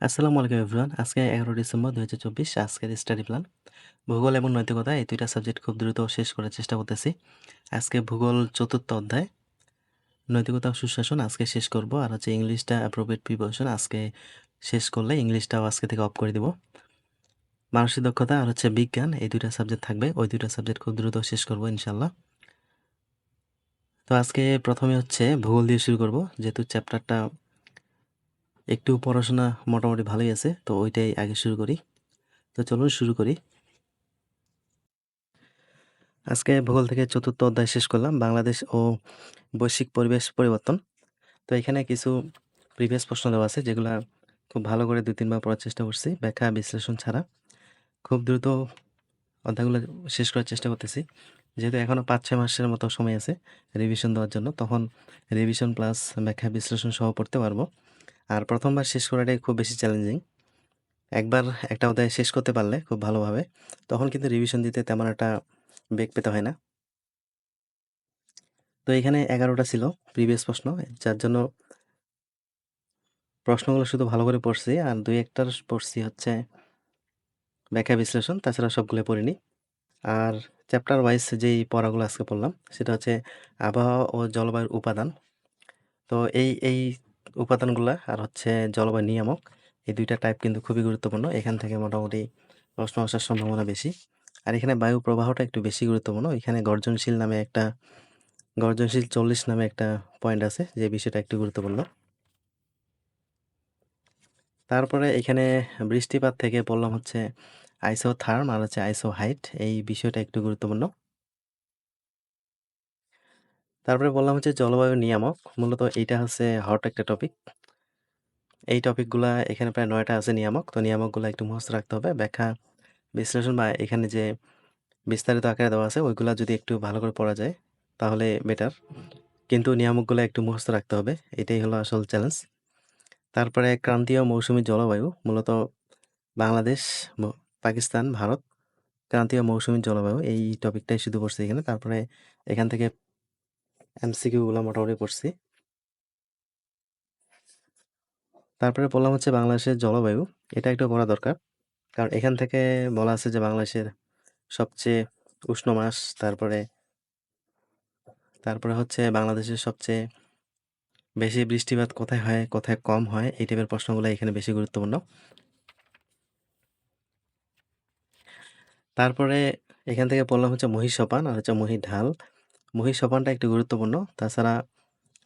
আসসালামু আলাইকুম এভরিওয়ান। আজকে ১১ ডিসেম্বর ২০২৪ আজকের স্টাডি প্ল্যান। ভূগোল এবং নৈতিকতা এই ২টা সাবজেক্ট খুব দ্রুত শেষ করার চেষ্টা করতেছি। আজকে ভূগোল ৪র্থ অধ্যায়, নৈতিকতা ও সুশাসন আজকে শেষ করব। আর হচ্ছে ইংলিশটা অ্যাপ্রোপ্রিয়েট প্রিপোজিশন আজকে শেষ করলে ইংলিশটাও আজকে থেকে অফ করে দিব। মানসিক দক্ষতা আর হচ্ছে বিজ্ঞান এই ২টা সাবজেক্ট থাকবে। ওই ২টা সাবজেক্ট খুব দ্রুত শেষ করব ইনশাআল্লাহ। তো আজকে প্রথমে হচ্ছে ভূগোল দিয়ে শুরু করব, যেহেতু চ্যাপ্টারটা একটু পড়াশোনা মোটামুটি ভালোই আছে, তো ওইটাই আগে শুরু করি। তো চলুন শুরু করি। আজকে ভূগোল থেকে ৪র্থ অধ্যায় শেষ করলাম, বাংলাদেশ ও বৈশ্বিক পরিবেশ পরিবর্তন। তো এখানে কিছু প্রিভিয়াস প্রশ্ন দেওয়া আছে, যেগুলা খুব ভালো করে ২-৩ বার পড়ার চেষ্টা করছি, ব্যাখ্যা বিশ্লেষণ ছাড়া। খুব দ্রুত অধ্যায়গুলো শেষ করার চেষ্টা করতেছি, যেহেতু এখনও ৫-৬ মাসের মতো সময় আছে রিভিশন দেওয়ার জন্য। তখন রিভিশন প্লাস ব্যাখ্যা বিশ্লেষণ সহ পড়তে পারবো। আর প্রথমবার শেষ করাটাই খুব বেশি চ্যালেঞ্জিং। একবার একটা অধ্যায় শেষ করতে পারলে খুব ভালোভাবে, তখন কিন্তু রিভিশন দিতে তেমন একটা বেগ পেতে হয় না। তো এখানে ১১টা ছিল প্রিভিয়াস প্রশ্ন, যার জন্য প্রশ্নগুলো শুধু ভালো করে পড়ছি, আর ২-১টার পড়ছি হচ্ছে ব্যাখ্যা বিশ্লেষণ, তাছাড়া সবগুলো পড়িনি। আর চ্যাপ্টার ওয়াইজ যেই পড়াগুলো আজকে পড়লাম সেটা হচ্ছে আবহাওয়া ও জলবায়ুর উপাদান। তো এই উপাদানগুলা আর হচ্ছে জলবায়ু নিয়ামক, এই ২টা টাইপ কিন্তু খুবই গুরুত্বপূর্ণ। এখান থেকে মোটামুটি প্রশ্ন আসার সম্ভাবনা বেশি। আর এখানে বায়ু প্রবাহটা একটু বেশি গুরুত্বপূর্ণ। এখানে গর্জনশীল ৪০ নামে একটা পয়েন্ট আছে, যে বিষয়টা একটু গুরুত্বপূর্ণ। তারপরে এখানে বৃষ্টিপাত থেকে বললাম হচ্ছে আইসোথার্ম আর হচ্ছে আইসোহাইট, এই বিষয়টা একটু গুরুত্বপূর্ণ। তারপরে বললাম হচ্ছে জলবায়ু নিয়ামক, মূলত এইটা হচ্ছে হট একটা টপিক। এই টপিকগুলা এখানে প্রায় ৯টা আছে নিয়ামক, তো নিয়ামকগুলো একটু মুখস্থ রাখতে হবে। ব্যাখ্যা বিশ্লেষণ বা এখানে যে বিস্তারিত আকারে দেওয়া আছে ওইগুলা যদি একটু ভালো করে পড়া যায় তাহলে বেটার, কিন্তু নিয়ামকগুলো একটু মুখস্থ রাখতে হবে, এটাই হলো আসল চ্যালেঞ্জ। তারপরে ক্রান্তীয় মৌসুমী জলবায়ু, মূলত বাংলাদেশ, পাকিস্তান, ভারত, ক্রান্তীয় মৌসুমী জলবায়ু, এই টপিকটাই শুধু পড়ছি এখানে। তারপরে এখান থেকে এমসিকিউগুলো মোটামুটি পড়ছি। তারপরে বললাম হচ্ছে বাংলাদেশের জলবায়ু, এটা একটু পড়া দরকার, কারণ এখান থেকে বলা আছে যে বাংলাদেশের সবচেয়ে উষ্ণ মাস, তারপরে তারপরে হচ্ছে বাংলাদেশের সবচেয়ে বেশি বৃষ্টিপাত কোথায় হয়, কোথায় কম হয়, এই টাইপের প্রশ্নগুলো এখানে বেশি গুরুত্বপূর্ণ। তারপরে এখান থেকে বললাম হচ্ছে মহিষসোপান আর হচ্ছে মহিঢাল। মহিষসোপানটা একটু গুরুত্বপূর্ণ, তাছাড়া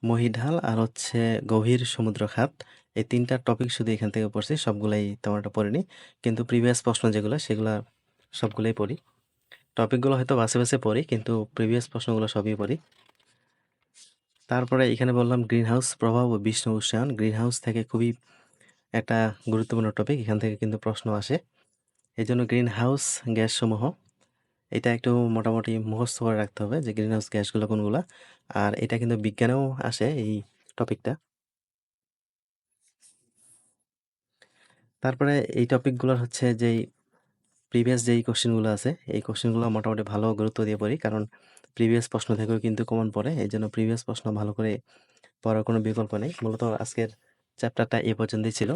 মহিঢাল আর হচ্ছে গভীর সমুদ্র খাত, এই ৩টা টপিক শুধু এখান থেকে পড়ছি, সবগুলাই তেমন একটা পড়িনি, কিন্তু প্রিভিয়াস প্রশ্ন যেগুলো সেগুলা সবগুলোই পড়ি। টপিকগুলো হয়তো বাছে বাছে পড়ি, কিন্তু প্রিভিয়াস প্রশ্নগুলো সবই পড়ি। তারপরে এখানে বললাম গ্রিনহাউস প্রভাব ও বিশ্ব উষ্ণায়ন, গ্রিনহাউস থেকে খুবই একটা গুরুত্বপূর্ণ টপিক, এখান থেকে কিন্তু প্রশ্ন আসে। এই জন্য গ্রিনহাউস গ্যাসসমূহ এটা একটু মোটামুটি মুখস্থ করে রাখতে হবে, যে গ্রিনহাউস গ্যাসগুলো কোনগুলা। আর এটা কিন্তু বিজ্ঞানেও আসে এই টপিকটা। তারপরে এই টপিকগুলোর হচ্ছে যেই প্রিভিয়াস যেই কোশ্চেনগুলো আছে, এই কোশ্চেনগুলো মোটামুটি ভালো গুরুত্ব দিয়ে পড়ি, কারণ প্রিভিয়াস প্রশ্ন থেকেও কিন্তু কমন পড়ে। এই জন্য প্রিভিয়াস প্রশ্ন ভালো করে পড়ার কোনো বিকল্প নেই। মূলত আজকের চ্যাপ্টারটা এ পর্যন্তই ছিল।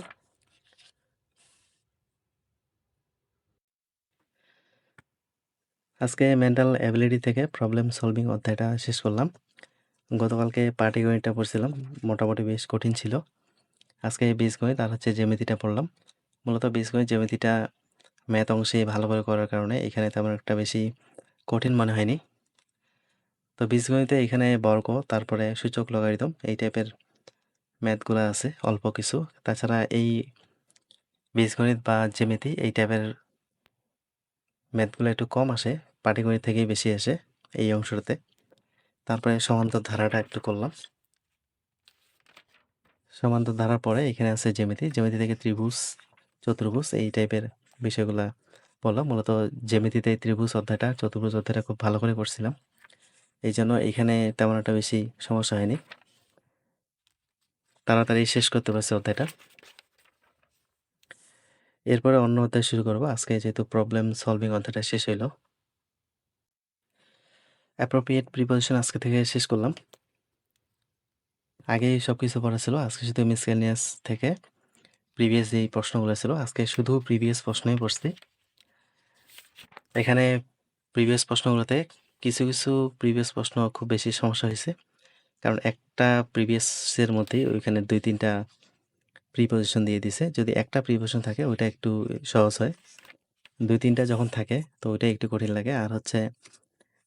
আজকে মেন্টাল অ্যাবিলিটি থেকে প্রবলেম সলভিং অধ্যায়টা শেষ করলাম। গতকালকে পাটিগণিতটা পড়ছিলাম, মোটামুটি বেশ কঠিন ছিল। আজকে বীজগণিত আর হচ্ছে জ্যামিতিটা পড়লাম। মূলত বীজগণিত জ্যামিতিটা ম্যাথ অংশে ভালো করে করার কারণে এখানে তেমন একটা বেশি কঠিন মনে হয়নি। তো বীজগণিতে এখানে বর্গ, তারপরে সূচক, লগারিদম, এই টাইপের ম্যাথগুলো আছে অল্প কিছু। তাছাড়া এই বীজগণিত বা জ্যামিতি এই টাইপের ম্যাথগুলো একটু কম আসে, পাটিগণিত থেকেই বেশি আসে এই অংশটাতে। তারপরে সমান্তর ধারাটা একটু করলাম। সমান্তর ধারার পরে এখানে আছে জ্যামিতি, জ্যামিতি থেকে ত্রিভুজ, চতুর্ভুজ, এই টাইপের বিষয়গুলা বললাম। মূলত জ্যামিতিতে ত্রিভুজ অধ্যায়টা, চতুর্ভুজ অধ্যায়টা খুব ভালো করে করছিলাম, এই জন্য এখানে তেমন একটা বেশি সমস্যা হয়নি, তাড়াতাড়ি শেষ করতে পারছি অধ্যায়টা। এরপরে অন্য অধ্যায় শুরু করব। আজকে যেহেতু প্রবলেম সলভিং অধ্যায়টা শেষ হইল, অ্যাপ্রোপ্রিয়েট প্রিপোজিশন আজকে থেকে শেষ করলাম। আগেই সব কিছু পড়া ছিল, আজকে শুধু মিসকেলিনিয়াস থেকে প্রিভিয়াস যেই প্রশ্নগুলো ছিল আজকে শুধু প্রিভিয়াস প্রশ্নই পড়ছি। এখানে প্রিভিয়াস প্রশ্নগুলোতে কিছু প্রিভিয়াস প্রশ্ন খুব বেশি সমস্যা হয়েছে, কারণ একটা প্রিভিয়াসের মধ্যেই ওইখানে 2-3টা প্রিপোজিশন দিয়ে দিছে। যদি একটা প্রিপোজিশন থাকে ওইটা একটু সহজ হয়, 2-3টা যখন থাকে তো ওইটা একটু কঠিন লাগে। আর হচ্ছে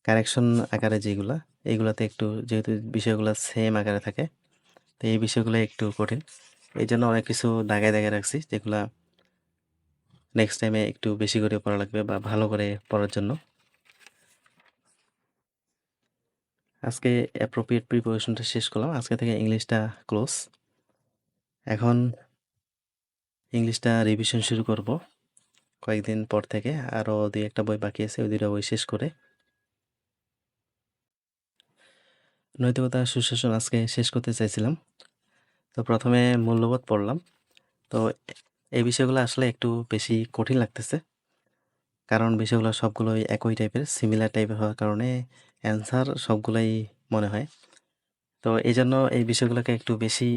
কারেকশন আকারে যেগুলা, এইগুলাতে একটু যেহেতু বিষয়গুলো সেম আকারে থাকে, তো এই বিষয়গুলো একটু কঠিন। এই জন্য অনেক কিছু দাগায় দাগায় রাখছি, যেগুলা নেক্সট টাইমে একটু বেশি করে পড়া লাগবে বা ভালো করে পড়ার জন্য। আজকে অ্যাপ্রোপ্রিয়েট প্রিপারেশনটা শেষ করলাম। আজকে থেকে ইংলিশটা ক্লোজ। এখন ইংলিশটা রিভিশন শুরু করব কয়েকদিন পর থেকে। আরও 2-1টা বই বাকি আছে, ওই 2টা বই শেষ করে। নৈতিকতা সুশাসন আজকে শেষ করতে চাইছিলাম। তো প্রথমে মূল্যবোধ পড়লাম। তো এই বিষয়গুলো আসলে একটু বেশি কঠিন লাগতেছে, কারণ বিষয়গুলো সবগুলোই একই টাইপের, সিমিলার টাইপের হওয়ার কারণে অ্যান্সার সবগুলোই মনে হয়। তো এই জন্য এই বিষয়গুলোকে একটু বেশি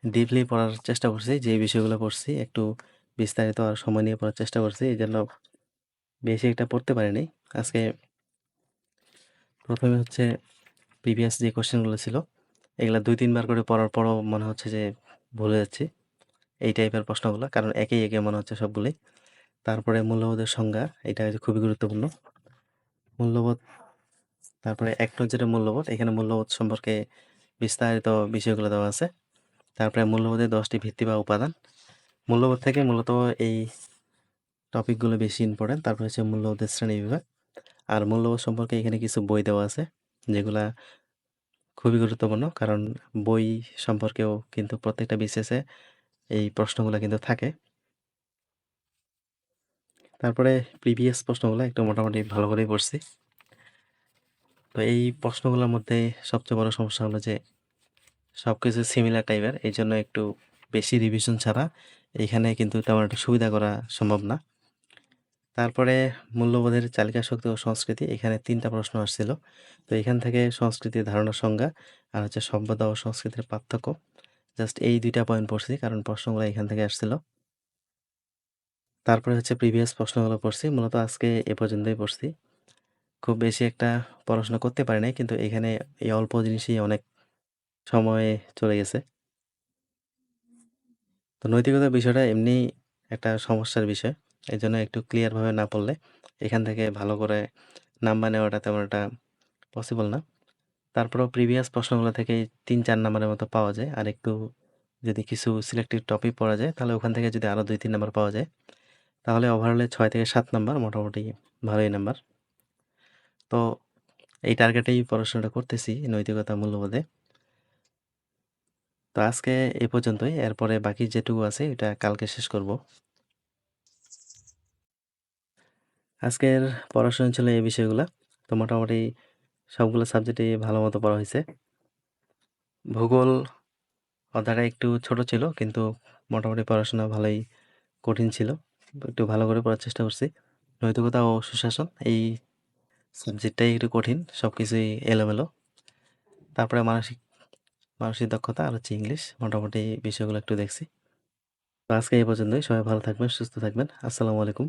ডিপলি পড়ার চেষ্টা করছি। যে বিষয়গুলো পড়ছি একটু বিস্তারিত আর সময় নিয়ে পড়ার চেষ্টা করছি, এই জন্য বেশি একটা পড়তে পারিনি। আজকে প্রথমে হচ্ছে প্রিভিয়াস যে কোশ্চেনগুলো ছিল এগুলা 2-3 বার করে পড়ার পরও মনে হচ্ছে যে ভুলে যাচ্ছি এই টাইপের প্রশ্নগুলো, কারণ একে মনে হচ্ছে সবগুলোই। তারপরে মূল্যবোধের সংজ্ঞা, এটা খুবই গুরুত্বপূর্ণ। মূল্যবোধ, তারপরে 1 নজরে মূল্যবোধ, এখানে মূল্যবোধ সম্পর্কে বিস্তারিত বিষয়গুলো দেওয়া আছে। তারপরে মূল্যবোধের 10টি ভিত্তি বা উপাদান, মূল্যবোধ থেকে মূলত এই টপিকগুলো বেশি ইম্পর্টেন্ট। তারপর হচ্ছে মূল্যবোধের শ্রেণীবিভাগ, আর মূল্যবোধ সম্পর্কে এখানে কিছু বই দেওয়া আছে যেগুলা খুবই গুরুত্বপূর্ণ, কারণ বই সম্পর্কেও কিন্তু প্রত্যেকটা বিসিএসে এই প্রশ্নগুলো কিন্তু থাকে। তারপরে প্রিভিয়াস প্রশ্নগুলো একটু মোটামুটি ভালো করেই পড়ছি। তো এই প্রশ্নগুলোর মধ্যে সবচেয়ে বড় সমস্যা হলো যে সবকিছু সিমিলার টাইপের, এই জন্য একটু বেশি রিভিশন ছাড়া এইখানে কিন্তু তেমন একটা সুবিধা করা সম্ভব না। তারপরে মূল্যবোধের চালিকা শক্তি ও সংস্কৃতি, এখানে 3টা প্রশ্ন আসছিল। তো এখান থেকে সংস্কৃতির ধারণার সংজ্ঞা আর হচ্ছে সভ্যতা ও সংস্কৃতির পার্থক্য, জাস্ট এই 2টা পয়েন্ট পড়ছি, কারণ প্রশ্নগুলো এখান থেকে আসছিল। তারপরে হচ্ছে প্রিভিয়াস প্রশ্নগুলো পড়ছি, মূলত আজকে এ পর্যন্তই পড়ছি। খুব বেশি একটা পড়াশোনা করতে পারি নাই, কিন্তু এখানে এই অল্প জিনিসেই অনেক সময় চলে গেছে। তো নৈতিকতার বিষয়টা এমনি একটা সমস্যার বিষয়, এই জন্য একটু ক্লিয়ারভাবে না পড়লে এখান থেকে ভালো করে নাম্বার নেওয়াটা তেমন একটা পসিবল না। তারপরেও প্রিভিয়াস প্রশ্নগুলো থেকে 3-4 নাম্বারের মতো পাওয়া যায়, আর একটু যদি কিছু সিলেক্টিভ টপিক পড়া যায় তাহলে ওখান থেকে যদি আরও 2-3 নাম্বার পাওয়া যায় তাহলে ওভারঅলে 6-7 নাম্বার মোটামুটি ভালোই নাম্বার। তো এই টার্গেটেই পড়াশোনাটা করতেছি নৈতিকতা মূল্যবোধে। তো আজকে এ পর্যন্তই, এরপরে বাকি যেটুকু আছে এটা কালকে শেষ করব। আজকের পড়াশোনা ছিল এই বিষয়গুলা। তো মোটামুটি সবগুলো সাবজেক্টই ভালো মতো পড়া হয়েছে। ভূগোল অধ্যায়টা একটু ছোট ছিল, কিন্তু মোটামুটি পড়াশোনা ভালোই কঠিন ছিল, একটু ভালো করে পড়ার চেষ্টা করছি। নৈতিকতা ও সুশাসন এই সাবজেক্টটাই একটু কঠিন, সব কিছুই এলোমেলো। তারপরে মানসিক মানসিক দক্ষতা আর হচ্ছে ইংলিশ, মোটামুটি বিষয়গুলো একটু দেখছি। তো আজকে এই পর্যন্তই, সবাই ভালো থাকবেন, সুস্থ থাকবেন। আসসালামু আলাইকুম।